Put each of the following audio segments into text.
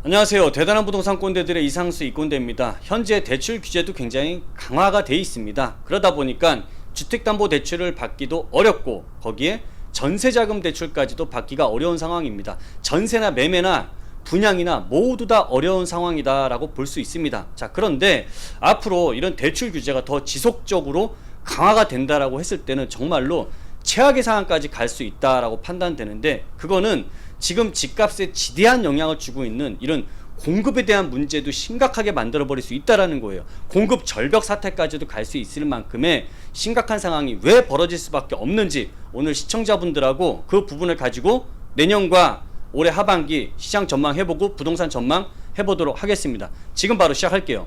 안녕하세요. 대단한 부동산 꼰대들의 이상수 이꼰대입니다. 현재 대출 규제도 굉장히 강화가 돼 있습니다. 그러다 보니까 주택담보대출을 받기도 어렵고 거기에 전세자금 대출까지도 받기가 어려운 상황입니다. 전세나 매매나 분양이나 모두 다 어려운 상황이다 라고 볼 수 있습니다. 자, 그런데 앞으로 이런 대출 규제가 더 지속적으로 강화가 된다라고 했을 때는 정말로 최악의 상황까지 갈 수 있다라고 판단되는데, 그거는 지금 집값에 지대한 영향을 주고 있는 이런 공급에 대한 문제도 심각하게 만들어 버릴 수 있다라는 거예요. 공급 절벽 사태까지도 갈 수 있을 만큼의 심각한 상황이 왜 벌어질 수밖에 없는지 오늘 시청자분들하고 그 부분을 가지고 내년과 올해 하반기 시장 전망 해보고 부동산 전망 해보도록 하겠습니다. 지금 바로 시작할게요.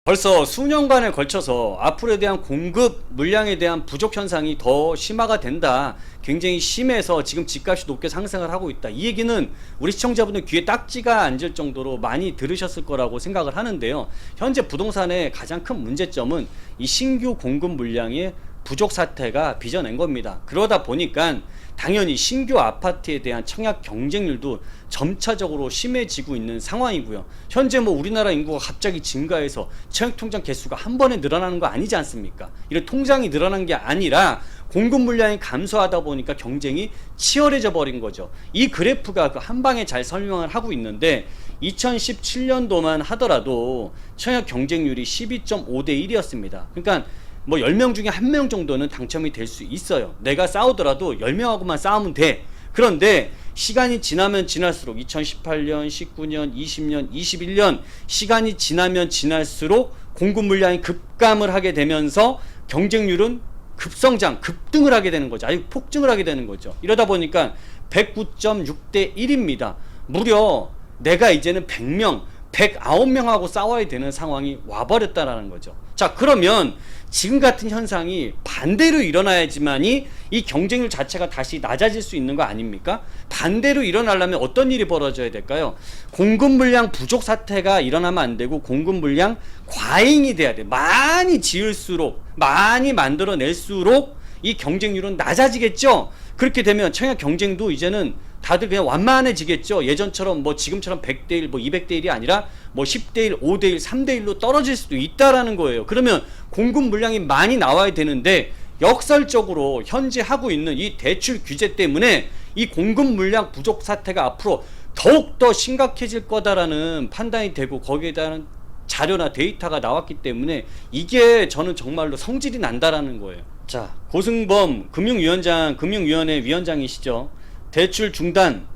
벌써 수년간에 걸쳐서 앞으로에 대한 공급 물량에 대한 부족 현상이 더 심화가 된다, 굉장히 심해서 지금 집값이 높게 상승을 하고 있다, 이 얘기는 우리 시청자분들 귀에 딱지가 앉을 정도로 많이 들으셨을 거라고 생각을 하는데요. 현재 부동산의 가장 큰 문제점은 이 신규 공급 물량의 부족 사태가 빚어낸 겁니다. 그러다 보니까 당연히 신규 아파트에 대한 청약 경쟁률도 점차적으로 심해지고 있는 상황이고요. 현재 우리나라 인구가 갑자기 증가해서 청약 통장 개수가 한 번에 늘어나는 거 아니지 않습니까? 이런 통장이 늘어난 게 아니라 공급 물량이 감소하다 보니까 경쟁이 치열해져 버린 거죠. 이 그래프가 그 한 방에 잘 설명을 하고 있는데, 2017년도만 하더라도 청약 경쟁률이 12.5대 1이었습니다. 그러니까 10명 중에 1명 정도는 당첨이 될 수 있어요. 내가 싸우더라도 10명하고만 싸우면 돼. 그런데 시간이 지나면 지날수록 2018년, 19년, 20년, 21년 시간이 지나면 지날수록 공급 물량이 급감을 하게 되면서 경쟁률은 급성장, 급등을 하게 되는 거죠. 아주 폭증을 하게 되는 거죠. 이러다 보니까 109.6대 1입니다. 무려 내가 이제는 100명, 109명하고 싸워야 되는 상황이 와버렸다라는 거죠. 자, 그러면 지금 같은 현상이 반대로 일어나야지만이 이 경쟁률 자체가 다시 낮아질 수 있는 거 아닙니까? 반대로 일어나려면 어떤 일이 벌어져야 될까요? 공급 물량 부족 사태가 일어나면 안 되고 공급 물량 과잉이 돼야 돼. 많이 지을수록, 많이 만들어낼수록 이 경쟁률은 낮아지겠죠? 그렇게 되면 청약 경쟁도 이제는 다들 그냥 완만해지겠죠. 예전처럼 지금처럼 100대 1, 200대 1이 아니라 10대 1, 5대 1, 3대 1로 떨어질 수도 있다라는 거예요. 그러면 공급 물량이 많이 나와야 되는데, 역설적으로 현재 하고 있는 이 대출 규제 때문에 이 공급 물량 부족 사태가 앞으로 더욱더 심각해질 거다라는 판단이 되고, 거기에 대한 자료나 데이터가 나왔기 때문에 이게 저는 정말로 성질이 난다라는 거예요. 자, 고승범 금융위원회 위원장이시죠. 대출 중단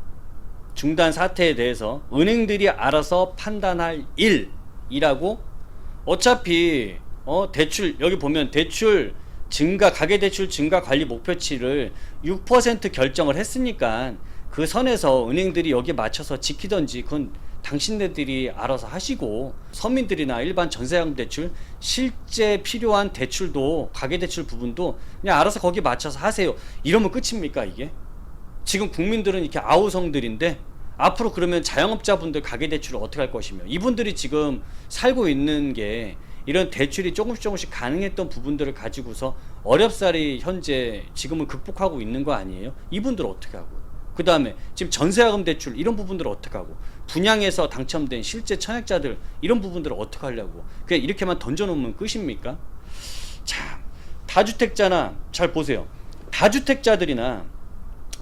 사태에 대해서 은행들이 알아서 판단할 일이라고. 어차피 대출, 여기 보면 대출 증가, 가계대출 증가 관리 목표치를 6% 결정을 했으니까 그 선에서 은행들이 여기에 맞춰서 지키던지 그건 당신네들이 알아서 하시고, 서민들이나 일반 전세자금 대출, 실제 필요한 대출도, 가계대출 부분도 그냥 알아서 거기에 맞춰서 하세요. 이러면 끝입니까 이게? 지금 국민들은 이렇게 아우성들인데 앞으로 그러면 자영업자분들 가계대출을 어떻게 할 것이며, 이분들이 지금 살고 있는 게 이런 대출이 조금씩 가능했던 부분들을 가지고서 어렵사리 현재 지금은 극복하고 있는 거 아니에요? 이분들 어떻게 하고, 그 다음에 지금 전세자금 대출 이런 부분들을 어떻게 하고, 분양에서 당첨된 실제 청약자들 이런 부분들을 어떻게 하려고, 그냥 이렇게만 던져놓으면 끝입니까? 자, 다주택자나 잘 보세요. 다주택자들이나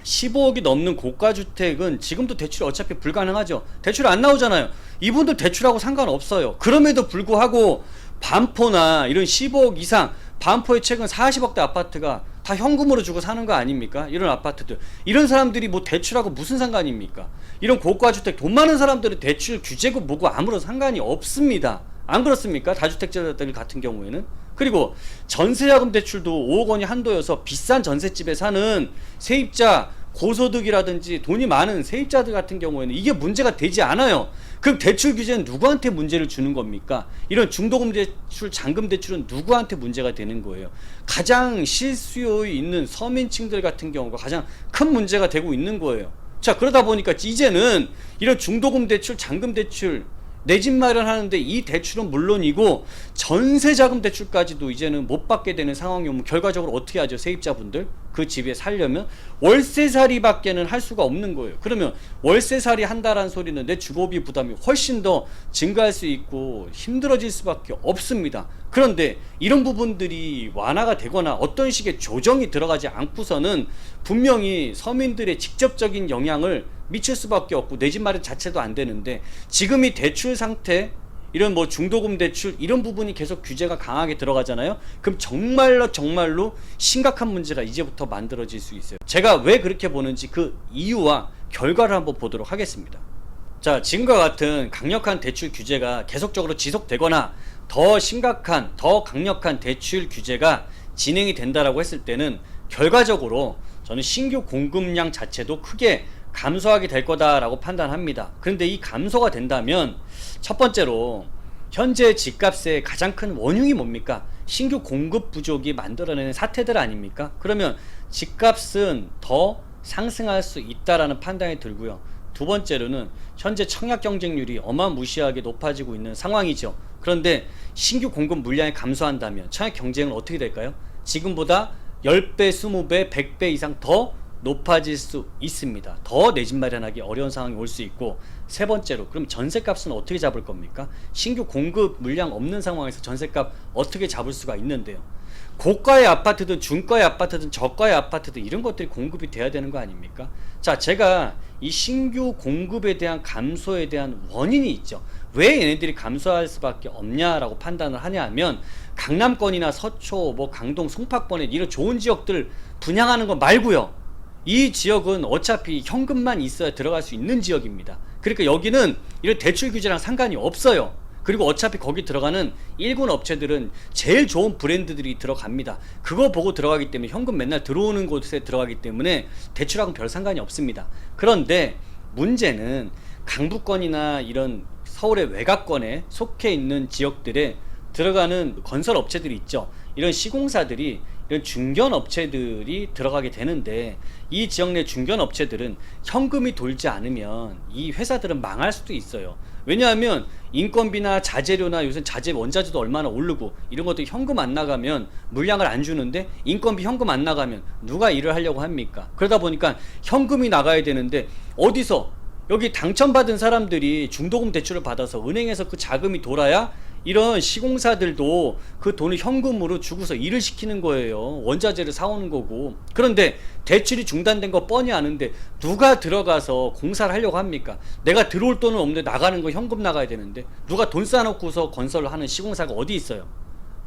15억이 넘는 고가주택은 지금도 대출이 어차피 불가능하죠. 대출 안 나오잖아요. 이분들 대출하고 상관없어요. 그럼에도 불구하고 반포나 이런 15억 이상, 반포에 최근 40억대 아파트가 다 현금으로 주고 사는 거 아닙니까? 이런 아파트들, 이런 사람들이 대출하고 무슨 상관입니까? 이런 고가주택 돈 많은 사람들은 대출 규제고 뭐고 아무런 상관이 없습니다. 안 그렇습니까? 다주택자들 같은 경우에는. 그리고 전세자금 대출도 5억 원이 한도여서 비싼 전셋집에 사는 세입자, 고소득이라든지 돈이 많은 세입자들 같은 경우에는 이게 문제가 되지 않아요. 그럼 대출 규제는 누구한테 문제를 주는 겁니까? 이런 중도금 대출, 잔금 대출은 누구한테 문제가 되는 거예요? 가장 실수요에 있는 서민층들 같은 경우가 가장 큰 문제가 되고 있는 거예요. 자, 그러다 보니까 이제는 이런 중도금 대출, 잔금 대출, 내 집 마련하는데 이 대출은 물론이고 전세자금 대출까지도 이제는 못 받게 되는 상황이 오면 결과적으로 어떻게 하죠? 세입자분들 그 집에 살려면 월세살이밖에는 할 수가 없는 거예요. 그러면 월세살이 한다라는 소리는 내 주거비 부담이 훨씬 더 증가할 수 있고 힘들어질 수밖에 없습니다. 그런데 이런 부분들이 완화가 되거나 어떤 식의 조정이 들어가지 않고서는 분명히 서민들의 직접적인 영향을 미칠 수밖에 없고 내 집 마련 자체도 안 되는데, 지금 이 대출 상태, 이런 뭐 중도금 대출 이런 부분이 계속 규제가 강하게 들어가잖아요. 그럼 정말로 심각한 문제가 이제부터 만들어질 수 있어요. 제가 왜 그렇게 보는지 그 이유와 결과를 한번 보도록 하겠습니다. 자, 지금과 같은 강력한 대출 규제가 계속적으로 지속되거나 더 심각한, 더 강력한 대출 규제가 진행이 된다라고 했을 때는 결과적으로 저는 신규 공급량 자체도 크게 감소하게 될 거다라고 판단합니다. 그런데 이 감소가 된다면 첫 번째로 현재 집값의 가장 큰 원흉이 뭡니까? 신규 공급 부족이 만들어내는 사태들 아닙니까? 그러면 집값은 더 상승할 수 있다라는 판단이 들고요. 두 번째로는 현재 청약 경쟁률이 어마무시하게 높아지고 있는 상황이죠. 그런데 신규 공급 물량이 감소한다면 청약 경쟁은 어떻게 될까요? 지금보다 10배, 20배, 100배 이상 더 높아질 수 있습니다. 더 내 집 마련하기 어려운 상황이 올 수 있고, 세 번째로 그럼 전세값은 어떻게 잡을 겁니까? 신규 공급 물량 없는 상황에서 전세값 어떻게 잡을 수가 있는데요. 고가의 아파트든 중가의 아파트든 저가의 아파트든 이런 것들이 공급이 돼야 되는 거 아닙니까? 자, 제가 이 신규 공급에 대한 감소에 대한 원인이 있죠. 왜 얘네들이 감소할 수밖에 없냐라고 판단을 하냐 하면, 강남권이나 서초, 뭐 강동, 송파권에 이런 좋은 지역들 분양하는 거 말고요. 이 지역은 어차피 현금만 있어야 들어갈 수 있는 지역입니다. 그러니까 여기는 이런 대출 규제랑 상관이 없어요. 그리고 어차피 거기 들어가는 일군 업체들은 제일 좋은 브랜드들이 들어갑니다. 그거 보고 들어가기 때문에 현금 맨날 들어오는 곳에 들어가기 때문에 대출하고는 별 상관이 없습니다. 그런데 문제는 강북권이나 이런 서울의 외곽권에 속해 있는 지역들에 들어가는 건설 업체들이 있죠. 이런 시공사들이, 이런 중견 업체들이 들어가게 되는데, 이 지역 내 중견 업체들은 현금이 돌지 않으면 이 회사들은 망할 수도 있어요. 왜냐하면 인건비나 자재료나 요새 자재 원자재도 얼마나 오르고 이런 것들이 현금 안 나가면 물량을 안 주는데, 인건비 현금 안 나가면 누가 일을 하려고 합니까? 그러다 보니까 현금이 나가야 되는데, 어디서 여기 당첨받은 사람들이 중도금 대출을 받아서 은행에서 그 자금이 돌아야 이런 시공사들도 그 돈을 현금으로 주고서 일을 시키는 거예요. 원자재를 사오는 거고. 그런데 대출이 중단된 거 뻔히 아는데 누가 들어가서 공사를 하려고 합니까? 내가 들어올 돈은 없는데 나가는 거 현금 나가야 되는데 누가 돈 쌓아놓고서 건설을 하는 시공사가 어디 있어요?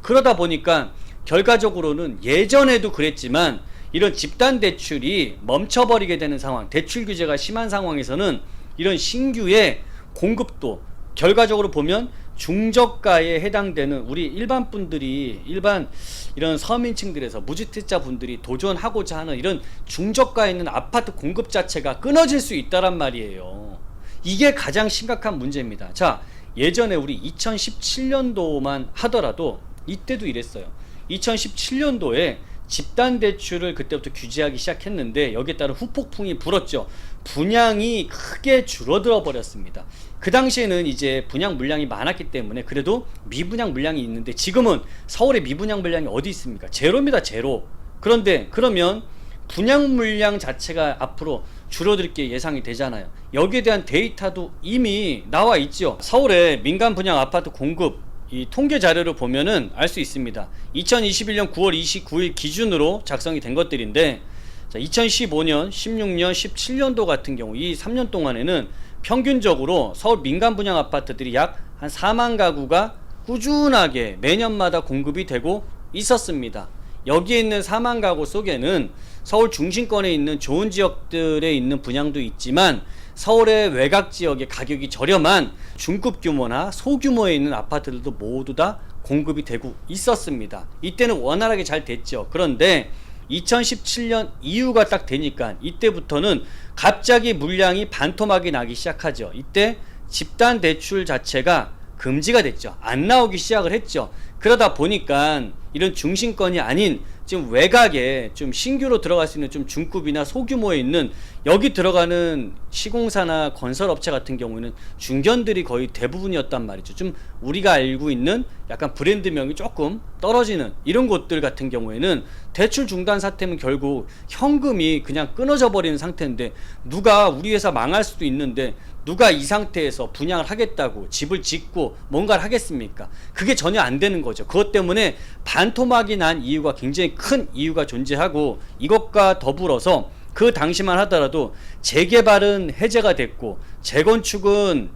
그러다 보니까 결과적으로는 예전에도 그랬지만 이런 집단 대출이 멈춰버리게 되는 상황, 대출 규제가 심한 상황에서는 이런 신규의 공급도 결과적으로 보면 중저가에 해당되는 우리 일반 분들이, 일반 이런 서민층들에서 무주택자 분들이 도전하고자 하는 이런 중저가에 있는 아파트 공급 자체가 끊어질 수 있다란 말이에요. 이게 가장 심각한 문제입니다. 자, 예전에 우리 2017년도만 하더라도 이때도 이랬어요. 2017년도에 집단 대출을 그때부터 규제하기 시작했는데 여기에 따른 후폭풍이 불었죠. 분양이 크게 줄어들어 버렸습니다. 그 당시에는 이제 분양 물량이 많았기 때문에 그래도 미분양 물량이 있는데, 지금은 서울에 미분양 물량이 어디 있습니까? 제로입니다, 제로. 그런데 그러면 분양 물량 자체가 앞으로 줄어들 게 예상이 되잖아요. 여기에 대한 데이터도 이미 나와 있죠. 서울의 민간 분양 아파트 공급 이 통계 자료를 보면은 알 수 있습니다. 2021년 9월 29일 기준으로 작성이 된 것들인데, 자, 2015년, 16년, 17년도 같은 경우 이 3년 동안에는 평균적으로 서울 민간 분양 아파트들이 약 한 4만 가구가 꾸준하게 매년마다 공급이 되고 있었습니다. 여기에 있는 4만 가구 속에는 서울 중심권에 있는 좋은 지역들에 있는 분양도 있지만, 서울의 외곽 지역의 가격이 저렴한 중급 규모나 소규모에 있는 아파트들도 모두 다 공급이 되고 있었습니다. 이때는 원활하게 잘 됐죠. 그런데 2017년 이후가 딱 되니까 이때부터는 갑자기 물량이 반토막이 나기 시작하죠. 이때 집단 대출 자체가 금지가 됐죠. 안 나오기 시작을 했죠. 그러다 보니까 이런 중심권이 아닌 지금 외곽에 좀 신규로 들어갈 수 있는 좀 중급이나 소규모에 있는 여기 들어가는 시공사나 건설업체 같은 경우는 중견들이 거의 대부분이었단 말이죠. 좀 우리가 알고 있는 약간 브랜드명이 조금 떨어지는 이런 곳들 같은 경우에는 대출 중단 사태면 결국 현금이 그냥 끊어져 버리는 상태인데, 누가 우리 회사 망할 수도 있는데 누가 이 상태에서 분양을 하겠다고 집을 짓고 뭔가를 하겠습니까? 그게 전혀 안 되는 거죠. 그것 때문에 반토막이 난 이유가 굉장히 큰 이유가 존재하고, 이것과 더불어서 그 당시만 하더라도 재개발은 해제가 됐고 재건축은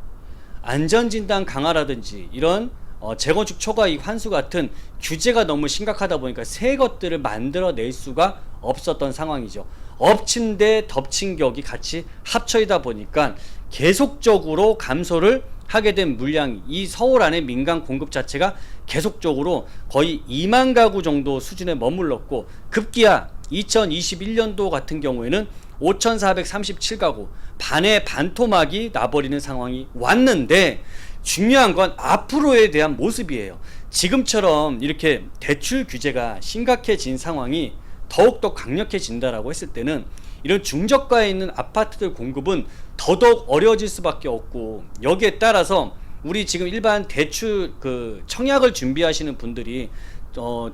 안전진단 강화라든지 이런 재건축 초과이익 환수 같은 규제가 너무 심각하다 보니까 새 것들을 만들어낼 수가 없었던 상황이죠. 엎친 데 덮친 격이 같이 합쳐이다 보니까 계속적으로 감소를 하게 된 물량이, 이 서울 안에 민간 공급 자체가 계속적으로 거의 2만 가구 정도 수준에 머물렀고, 급기야 2021년도 같은 경우에는 5,437가구, 반의 반토막이 나버리는 상황이 왔는데, 중요한 건 앞으로에 대한 모습이에요. 지금처럼 이렇게 대출 규제가 심각해진 상황이 더욱더 강력해진다라고 했을 때는 이런 중저가에 있는 아파트들 공급은 더더욱 어려워질 수밖에 없고, 여기에 따라서 우리 지금 일반 대출 청약을 준비하시는 분들이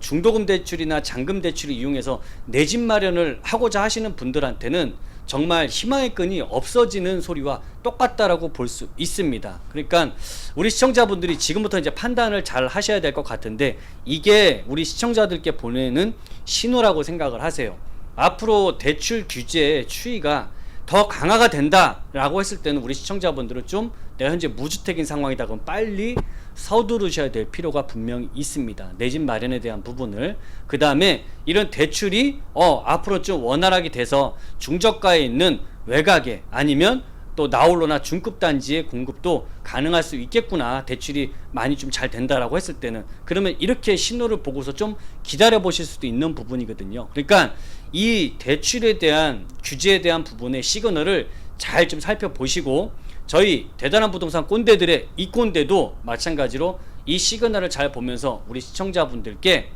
중도금 대출이나 잔금 대출을 이용해서 내 집 마련을 하고자 하시는 분들한테는 정말 희망의 끈이 없어지는 소리와 똑같다라고 볼 수 있습니다. 그러니까 우리 시청자분들이 지금부터 이제 판단을 잘 하셔야 될 것 같은데, 이게 우리 시청자들께 보내는 신호라고 생각을 하세요. 앞으로 대출 규제의 추이가 더 강화가 된다라고 했을 때는 우리 시청자분들은 좀 내가 현재 무주택인 상황이다 그럼 빨리 서두르셔야 될 필요가 분명히 있습니다. 내 집 마련에 대한 부분을. 그 다음에 이런 대출이 앞으로 좀 원활하게 돼서 중저가에 있는 외곽에 아니면 또 나홀로나 중급 단지의 공급도 가능할 수 있겠구나, 대출이 많이 좀 잘 된다라고 했을 때는. 그러면 이렇게 신호를 보고서 좀 기다려 보실 수도 있는 부분이거든요. 그러니까 이 대출에 대한 규제에 대한 부분의 시그널을 잘 좀 살펴보시고, 저희 대단한 부동산 꼰대들의 이 꼰대도 마찬가지로 이 시그널을 잘 보면서 우리 시청자분들께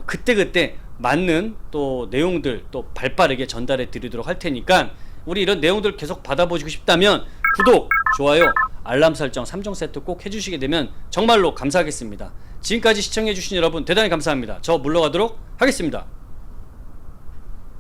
그때그때 맞는 또 내용들 또 발빠르게 전달해 드리도록 할 테니까, 우리 이런 내용들 계속 받아보시고 싶다면 구독, 좋아요, 알람 설정 3종 세트 꼭 해주시게 되면 정말로 감사하겠습니다. 지금까지 시청해주신 여러분 대단히 감사합니다. 저 물러가도록 하겠습니다.